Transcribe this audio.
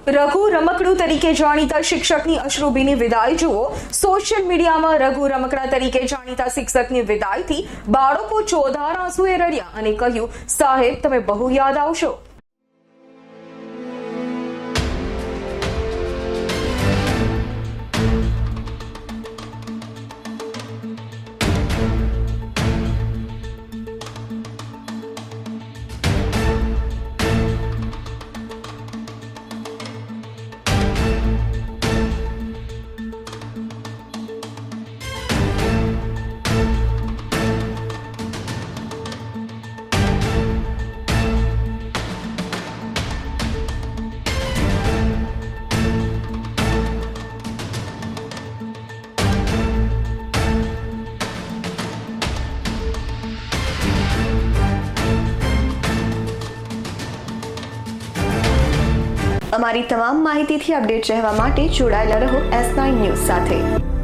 રઘુ રમકડું તરીકે જાણીતા શિક્ષકની અશ્રુભીની વિદાય જુઓ। સોશિયલ મીડિયામાં રઘુ રમકડા તરીકે જાણીતા શિક્ષકની વિદાયથી બાળકો ચોધાર આંસુએ રડ્યા અને કહ્યું, સાહેબ તમે બહુ યાદ આવશો। અમારી તમામ માહિતીથી અપડેટ રહેવા માટે જોડાયેલા રહો S9 ન્યૂઝ સાથે।